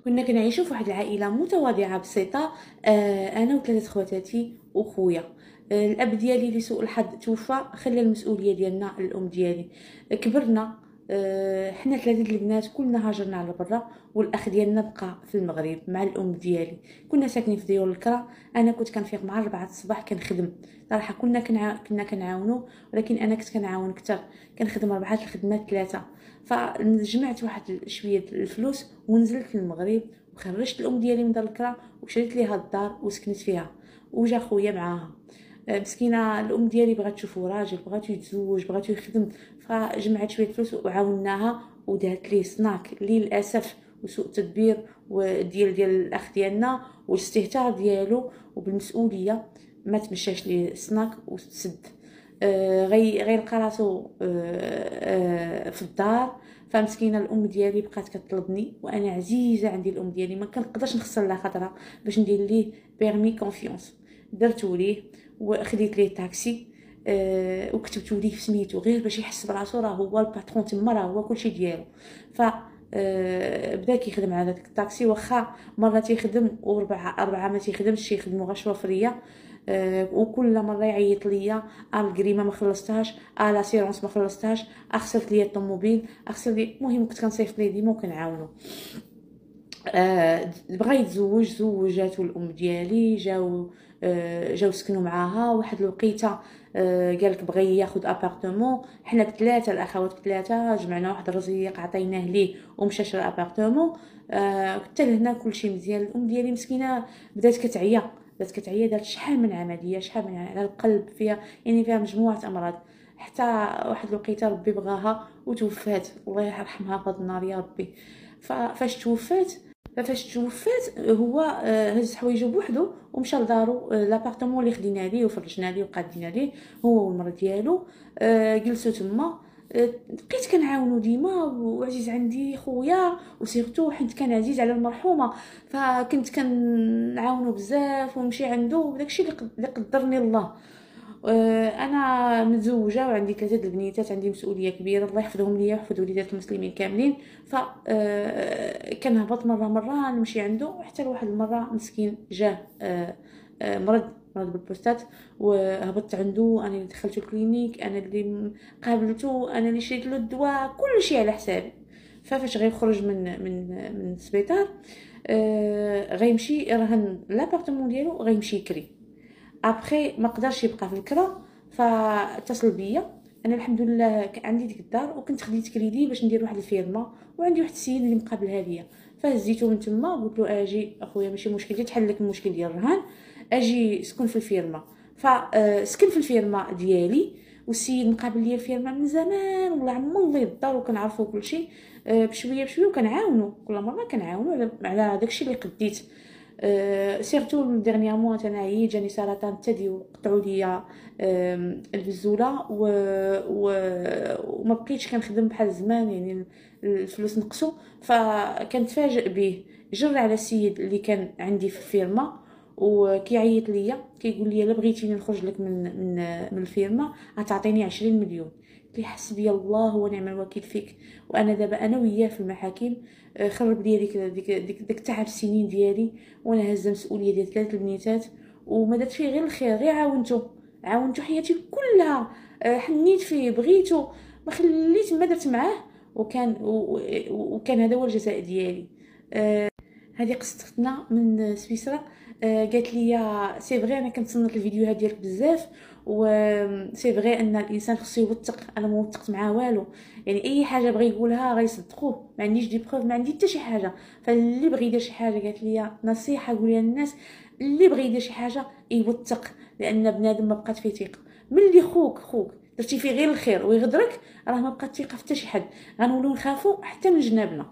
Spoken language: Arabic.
كنا كنعيشوا في واحد العائله متواضعه بسيطه. انا وثلاثه خواتاتي وخويا. الاب ديالي لسوء الحظ توفى، خلى المسؤوليه ديالنا على الام ديالي. كبرنا. حنا ثلاثه البنات كلنا هاجرنا على برا، والاخ ديالنا بقى في المغرب مع الام ديالي. كنا ساكنين في ديور الكرا. انا كنت كنفيق مع 4 الصباح كنخدم. صراحه كنا كنعاونوا، ولكن انا كنت كنعاون اكثر، كنخدم 4 الخدمات 3. فجمعت واحد شويه الفلوس ونزلت للمغرب، وخرجت الام ديالي من دار الكرا وشريت ليها الدار وسكنت فيها، وجا خويا معاها. مسكينه الام ديالي بغات تشوفو راجل، بغاتو يتزوج، بغاتو يخدم. فجمعت شويه فلوس وعاونناها، ودارت ليه سناك اللي للاسف وسوء تدبير ديال الاخ ديالنا والاستهتار ديالو وبالمسؤوليه ما تمشاش ليه سناك وتسد. غيلقى راسو في الدار. فمسكينه الام ديالي بقات كطلبني، وانا عزيزه عندي الام ديالي، ما كنقدرش نخسر لها خاطرها باش ندير ليه بيرمي كونفيونس. درتو ليه وخديت ليه تاكسي. وكتبتو ليه في سميتو غير باش يحس براسو راه هو الباترون تما، راه هو كلشي ديالو. ف بدا كيخدم على داك الطاكسي، واخا مره تيخدم وربعه ما تيخدمش، يخدموا غير شوفريه. وكل مره يعيط ليا: الكريمه ما خلصتهاش، لاسيرونس ما خلصتهاش، خسرت ليا الطوموبيل، خسر لي. المهم كنت كنصيفط ليه ديما وكنعاونو. بغا يتزوج، زوجاتو الام ديالي، جاو سكنوا معاها واحد الوقيته. قالك بغى ياخذ ابارتمون. حنا بثلاثه الاخوات بثلاثه جمعنا واحد الرزيق عطيناه ليه ومشى شرى ابارتمون. حتى لهنا كلشي مزيان. الام ديالي مسكينه بدات كتعيا، دارت شحال من عمليه، على القلب، فيها يعني فيها مجموعه امراض. حتى واحد الوقيته ربي بغاها وتوفات، الله يرحمها في هذا النار يا ربي. فاش توفات هو هز حوايجو بوحدو ومشى لدارو. لابارتمون اللي خدينا ليه وفرجنا ليه وقادنا ليه هو والمرا ديالو. جلسوا تما. بقيت كنعاونو ديما، وعزيز عندي خويا، وسيرتو حيت كان عزيز على المرحومه. فكنت كنعاونو بزاف ونمشي عنده، وداكشي اللي قدرني الله. انا متزوجه وعندي 3 البنيتات، عندي مسؤوليه كبيره، الله يحفظهم ليا ويحفظ وليدات المسلمين كاملين. ف كنهبط مره نمشي عنده، حتى لواحد المره مسكين جاه مرض بالبروستات، وهبطت عنده. انا اللي دخلته الكلينيك، انا اللي قابلته، انا اللي شريت له الدواء، كل شيء على حسابي. فاش غيخرج من السبيطار، غيمشي رهن لابارتمون ديالو، غيمشي يكري. ابخي ما قدرش يبقى في الكرا، فاتصل بيا. انا الحمد لله عندي ديك الدار، وكنت خديت كريدي باش ندير واحد الفيرما، وعندي واحد السيد اللي مقابلها ليا. فهزيته من تما، قلت له: اجي اخويا، ماشي مشكل، تحل لك المشكل ديال الرهان، اجي سكن في الفيرما. فسكن في الفيرما ديالي، والسيد مقابل ليا الفيرما من زمان، والله عمو الله الدار، وكنعرفوا كل شيء. بشويه وكنعاونوا، كل مره كنعاونوا على داكشي اللي قديت. سيرتو ديرنيامون تناهي جاني سرطان الثدي، وقطعوا ليا البزوله، وما بقيتش كنخدم بحال زمان، يعني الفلوس نقصوا. فكنتفاجئ به، جر على السيد اللي كان عندي في الفيرما، وكيعيط ليا كيقول لي: الا بغيتيني نخرج لك من الفيرما غتعطيني 20 مليون. قلت له: حسبي الله ونعم الوكيل فيك. وانا دابا انا وياه في المحاكم. خرب ليا ديك تعب السنين ديالي، وانا هازه مسؤوليه ديال 3 البنيتات، وما درت فيه غير الخير، غير عاونته حياتي كلها. حنيت فيه، بغيته، ما خليت ما درت معاه. وكان هذا هو الجزاء ديالي. هذه قصتنا من سويسرا. قالت لي: سي فغي انا كنتصنت الفيديوهات ديالك بزاف، و سي فغي ان الانسان خصو يوثق. انا ما وثقت معاه والو، يعني اي حاجه بغى يقولها غيصدقوه، ما عنديش دي بروف، ما عندي حتى شي حاجه. فاللي بغى يدير شي حاجه، قالت لي نصيحه قوليها للناس: اللي بغى يدير شي حاجه يوثق، لان بنادم ما بقات فيه ثقه. ملي خوك درتي فيه غير الخير ويغدرك، راه ما بقات ثقه في حتى شي حد، غنوليو نخافوا حتى من جنابنا.